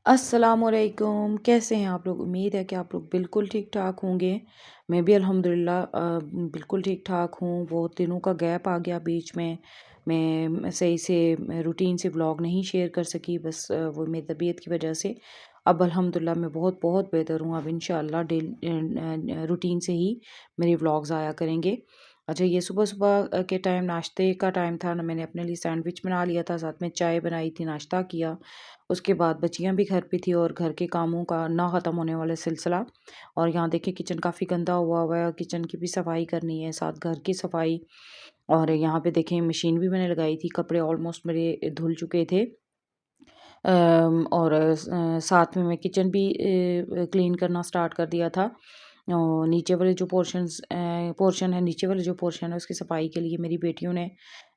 अस्सलामुअलैकुम, कैसे हैं आप लोग? उम्मीद है कि आप लोग बिल्कुल ठीक-ठाक होंगे। मैं भी अल्हम्दुलिल्लाह बिल्कुल ठीक-ठाक हूँ। बहुत दिनों का गैप आ गया बीच में। मैं सही से रूटीन से व्लॉग नहीं शेयर कर सकी, बस वो मेरी तबीयत की वजह से। अब अल्हम्दुलिल्लाह मैं बहुत बहुत बेहतर हूँ। अब इंशाअल्लाह रूटीन से ही मेरे व्लॉग्स आया करेंगे। अच्छा, ये सुबह-सुबह के टाइम नाश्ते का टाइम था ना, मैंने अपने लिए सैंडविच बना लिया था, साथ में चाय बनाई थी, नाश्ता किया। उसके बाद बच्चियाँ भी घर पे थी और घर के कामों का ना ख़त्म होने वाला सिलसिला। और यहाँ देखिए किचन काफ़ी गंदा हुआ हुआ है, किचन की भी सफाई करनी है, साथ घर की सफाई। और यहाँ पे देखें मशीन भी मैंने लगाई थी, कपड़े ऑलमोस्ट मेरे धुल चुके थे। और साथ में मैं किचन भी क्लीन करना स्टार्ट कर दिया था। नीचे वाले जो पोर्शन है, नीचे वाले जो पोर्शन है उसकी सफाई के लिए मेरी बेटियों ने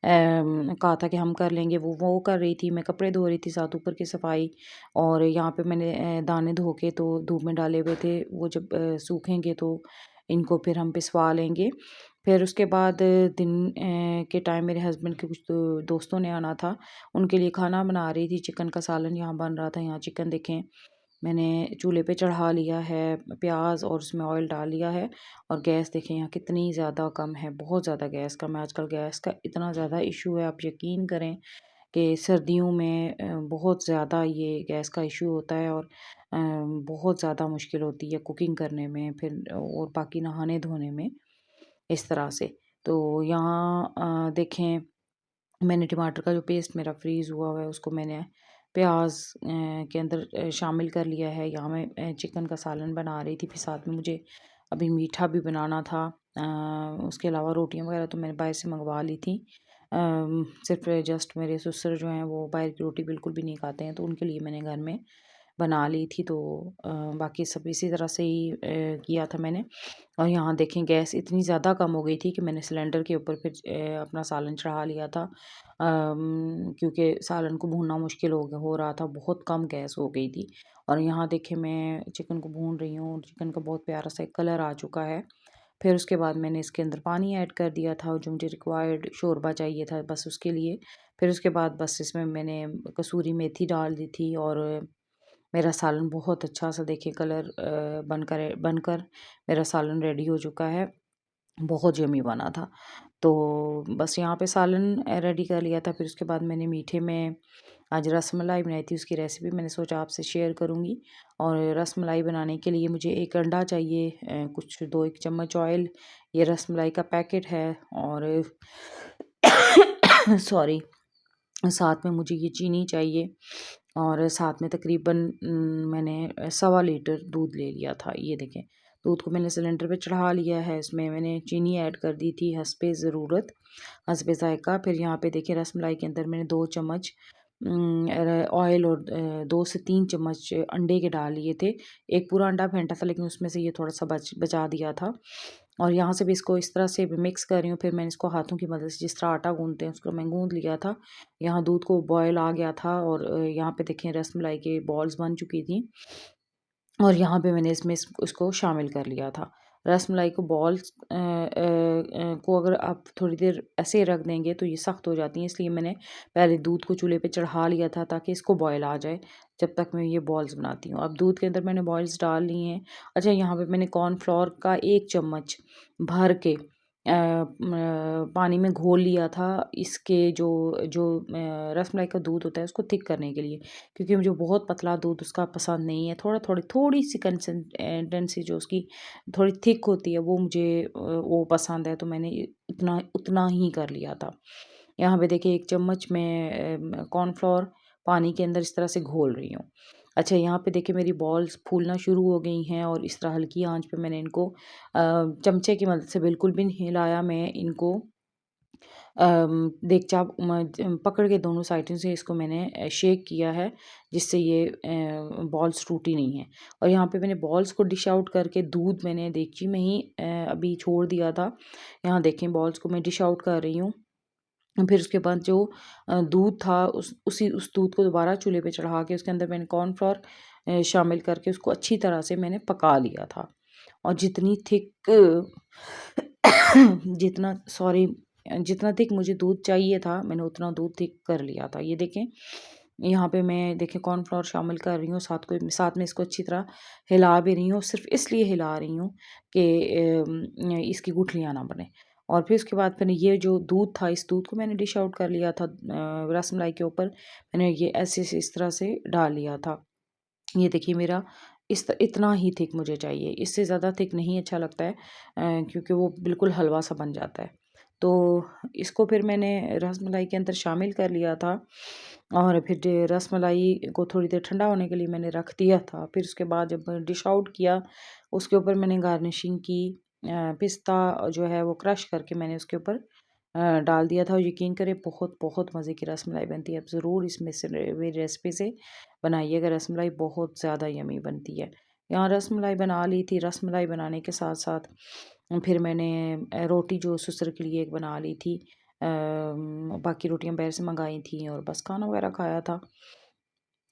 कहा था कि हम कर लेंगे, वो कर रही थी, मैं कपड़े धो रही थी, साथ ऊपर की सफाई। और यहाँ पे मैंने दाने धो के तो धूप में डाले हुए थे, वो जब सूखेंगे तो इनको फिर हम पिसवा लेंगे। फिर उसके बाद दिन के टाइम मेरे हस्बैंड के कुछ दोस्तों ने आना था, उनके लिए खाना बना रही थी, चिकन का सालन यहाँ बन रहा था। यहाँ चिकन देखें मैंने चूल्हे पे चढ़ा लिया है, प्याज और उसमें ऑयल डाल लिया है। और गैस देखें यहाँ कितनी ज़्यादा कम है, बहुत ज़्यादा गैस कम है। आजकल गैस का इतना ज़्यादा इशू है, आप यकीन करें कि सर्दियों में बहुत ज़्यादा ये गैस का इशू होता है। और बहुत ज़्यादा मुश्किल होती है कुकिंग करने में, फिर और बाकी नहाने धोने में, इस तरह से। तो यहाँ देखें मैंने टमाटर का जो पेस्ट मेरा फ्रीज़ हुआ हुआ है उसको मैंने प्याज के अंदर शामिल कर लिया है। यहाँ मैं चिकन का सालन बना रही थी, फिर साथ में मुझे अभी मीठा भी बनाना था। उसके अलावा रोटियां वगैरह तो मैंने बाहर से मंगवा ली थी। सिर्फ जस्ट मेरे ससुर जो हैं वो बाहर की रोटी बिल्कुल भी नहीं खाते हैं, तो उनके लिए मैंने घर में बना ली थी। तो बाकी सब इसी तरह से ही किया था मैंने। और यहाँ देखें गैस इतनी ज़्यादा कम हो गई थी कि मैंने सिलेंडर के ऊपर फिर अपना सालन चढ़ा लिया था। क्योंकि सालन को भूनना मुश्किल हो रहा था, बहुत कम गैस हो गई थी। और यहाँ देखें मैं चिकन को भून रही हूँ, चिकन का बहुत प्यारा सा एक कलर आ चुका है। फिर उसके बाद मैंने इसके अंदर पानी ऐड कर दिया था, जो मुझे रिक्वायर्ड शोरबा चाहिए था बस उसके लिए। फिर उसके बाद बस इसमें मैंने कसूरी मेथी डाल दी थी। और मेरा सालन बहुत अच्छा सा देखिए कलर बनकर मेरा सालन रेडी हो चुका है। बहुत यम्मी बना था। तो बस यहाँ पे सालन रेडी कर लिया था। फिर उसके बाद मैंने मीठे में आज रसमलाई बनाई थी, उसकी रेसिपी मैंने सोचा आपसे शेयर करूँगी। और रसमलाई बनाने के लिए मुझे 1 अंडा चाहिए, कुछ 2-1 चम्मच ऑयल, ये रसमलाई का पैकेट है। और सॉरी, साथ में मुझे ये चीनी चाहिए। और साथ में तकरीबन मैंने सवा लीटर दूध ले लिया था। ये देखें, दूध को मैंने सिलेंडर पे चढ़ा लिया है, इसमें मैंने चीनी ऐड कर दी थी हस्बे ज़रूरत, हस्बे ज़ायक़ा। फिर यहाँ पे देखिए रसमलाई के अंदर मैंने 2 चम्मच ऑयल और 2 से 3 चम्मच अंडे के डाल लिए थे। एक पूरा अंडा फेंटा था, लेकिन उसमें से ये थोड़ा-सा बचा दिया था। और यहाँ से भी इसको इस तरह से मिक्स कर रही हूँ। फिर मैंने इसको हाथों की मदद से जिस तरह आटा गूँथते हैं उसको मैं गूँथ लिया था। यहाँ दूध को बॉयल आ गया था और यहाँ पे देखें रसमलाई के बॉल्स बन चुकी थी। और यहाँ पे मैंने इसमें उसको शामिल कर लिया था। रसमलाई को बॉल्स को अगर आप थोड़ी देर ऐसे रख देंगे तो ये सख्त हो जाती हैं, इसलिए मैंने पहले दूध को चूल्हे पे चढ़ा लिया था ताकि इसको बॉयल आ जाए जब तक मैं ये बॉल्स बनाती हूँ। अब दूध के अंदर मैंने बॉल्स डाल लिए हैं। अच्छा, यहाँ पे मैंने कॉर्नफ्लोर का 1 चम्मच भर के पानी में घोल लिया था। इसके जो जो रसमलाई का दूध होता है उसको थिक करने के लिए, क्योंकि मुझे बहुत पतला दूध उसका पसंद नहीं है। थोड़ी सी कंसिस्टेंसी जो उसकी थोड़ी थिक होती है वो मुझे वो पसंद है, तो मैंने उतना उतना ही कर लिया था। यहाँ पे देखिए 1 चम्मच मैं कॉर्नफ्लोर पानी के अंदर इस तरह से घोल रही हूँ। अच्छा, यहाँ पे देखिए मेरी बॉल्स फूलना शुरू हो गई हैं और इस तरह हल्की आंच पे मैंने इनको चमचे की मदद से, बिल्कुल भी नहीं हिलाया, मैं इनको देगचा पकड़ के दोनों साइडों से इसको मैंने शेक किया है, जिससे ये बॉल्स टूटी नहीं है। और यहाँ पे मैंने बॉल्स को डिश आउट करके दूध मैंने देगची में ही अभी छोड़ दिया था। यहाँ देखें बॉल्स को मैं डिश आउट कर रही हूँ। फिर उसके बाद जो दूध था उस दूध को दोबारा चूल्हे पे चढ़ा के उसके अंदर मैंने कॉर्नफ्लोर शामिल करके उसको अच्छी तरह से मैंने पका लिया था। और जितना सॉरी जितना थिक मुझे दूध चाहिए था मैंने उतना दूध थिक कर लिया था। ये देखें यहाँ पे मैं देखिए कॉर्नफ्लोर शामिल कर रही हूँ, साथ में इसको अच्छी तरह हिला भी रही हूँ, सिर्फ इसलिए हिला रही हूँ कि इसकी गुठलियाँ ना बने। और फिर उसके बाद फिर ये जो दूध था, इस दूध को मैंने डिश आउट कर लिया था रसमलाई के ऊपर। मैंने ये ऐसे से इस तरह से डाल लिया था। ये देखिए मेरा इतना ही थिक मुझे चाहिए, इससे ज़्यादा थिक नहीं अच्छा लगता है क्योंकि वो बिल्कुल हलवा सा बन जाता है। तो इसको फिर मैंने रसमलाई के अंदर शामिल कर लिया था और फिर रसमलाई को थोड़ी देर ठंडा होने के लिए मैंने रख दिया था। फिर उसके बाद जब डिश आउट किया, उसके ऊपर मैंने गार्निशिंग की। पिस्ता जो है वो क्रश करके मैंने उसके ऊपर डाल दिया था और यकीन करें बहुत बहुत मज़े की रसमलाई बनती है। आप ज़रूर इसमें से मेरी रेसिपी से बनाइएगा, रसमलाई बहुत ज़्यादा यमी बनती है। यहाँ रसमलाई बना ली थी, रसमलाई बनाने के साथ साथ फिर मैंने रोटी जो सुसर के लिए एक बना ली थी। बाकी रोटियां बाहर से मंगाई थी और बस खाना वगैरह खाया था।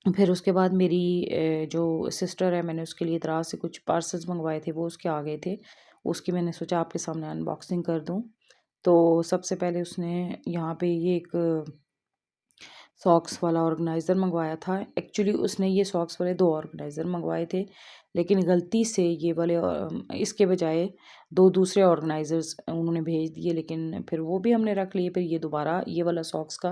फिर उसके बाद मेरी जो सिस्टर है, मैंने उसके लिए दराज से कुछ पार्सल्स मंगवाए थे, वो उसके आ गए थे। उसकी मैंने सोचा आपके सामने अनबॉक्सिंग कर दूं। तो सबसे पहले उसने यहाँ पे ये एक सॉक्स वाला ऑर्गेनाइज़र मंगवाया था। एक्चुअली उसने ये सॉक्स वाले 2 ऑर्गेनाइज़र मंगवाए थे, लेकिन गलती से ये वाले इसके बजाय 2 दूसरे ऑर्गेनाइज़र्स उन्होंने भेज दिए, लेकिन फिर वो भी हमने रख लिए। फिर ये दोबारा ये वाला सॉक्स का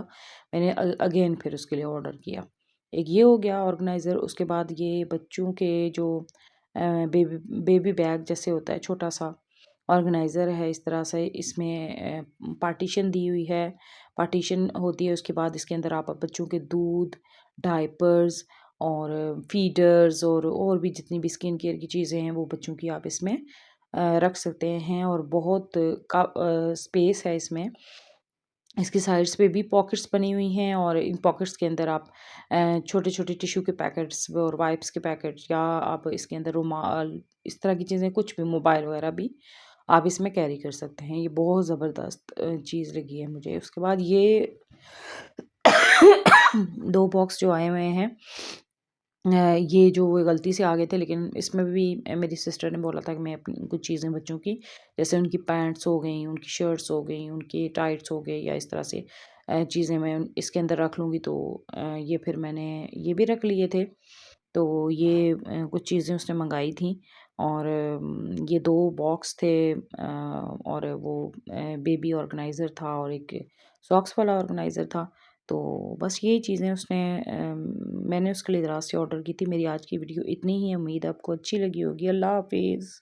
मैंने अगेन फिर उसके लिए ऑर्डर किया। एक ये हो गया ऑर्गेनाइज़र, उसके बाद ये बच्चों के जो बेबी बेबी बैग जैसे होता है छोटा-सा ऑर्गेनाइज़र है, इस तरह से इसमें पार्टीशन दी हुई है। पार्टीशन होती है, उसके बाद इसके अंदर आप बच्चों के दूध, डायपर्स और फीडर्स और भी जितनी भी स्किन केयर की चीज़ें हैं वो बच्चों की आप इसमें रख सकते हैं और बहुत स्पेस है इसमें। इसकी साइड्स पे भी पॉकेट्स बनी हुई हैं और इन पॉकेट्स के अंदर आप छोटे-छोटे टिश्यू के पैकेट्स और वाइप्स के पैकेट्स या आप इसके अंदर रुमाल, इस तरह की चीज़ें, कुछ भी मोबाइल वगैरह भी आप इसमें कैरी कर सकते हैं। ये बहुत ज़बरदस्त चीज़ लगी है मुझे। उसके बाद ये 2 बॉक्स जो आए हुए हैं, ये जो वो गलती से आ गए थे, लेकिन इसमें भी मेरी सिस्टर ने बोला था कि मैं अपनी कुछ चीज़ें बच्चों की, जैसे उनकी पैंट्स हो गई, उनकी शर्ट्स हो गई, उनके टाइट्स हो गए या इस तरह से चीज़ें मैं इसके अंदर रख लूँगी। तो ये फिर मैंने ये भी रख लिए थे। तो ये कुछ चीज़ें उसने मंगाई थी और ये 2 बॉक्स थे और वो बेबी ऑर्गेनाइज़र था और एक सॉक्स वाला ऑर्गेनाइज़र था। तो बस यही चीज़ें मैंने उसके लिए दराज़ से ऑर्डर की थी। मेरी आज की वीडियो इतनी ही, उम्मीद आपको अच्छी लगी होगी। अल्लाह हाफ़िज़।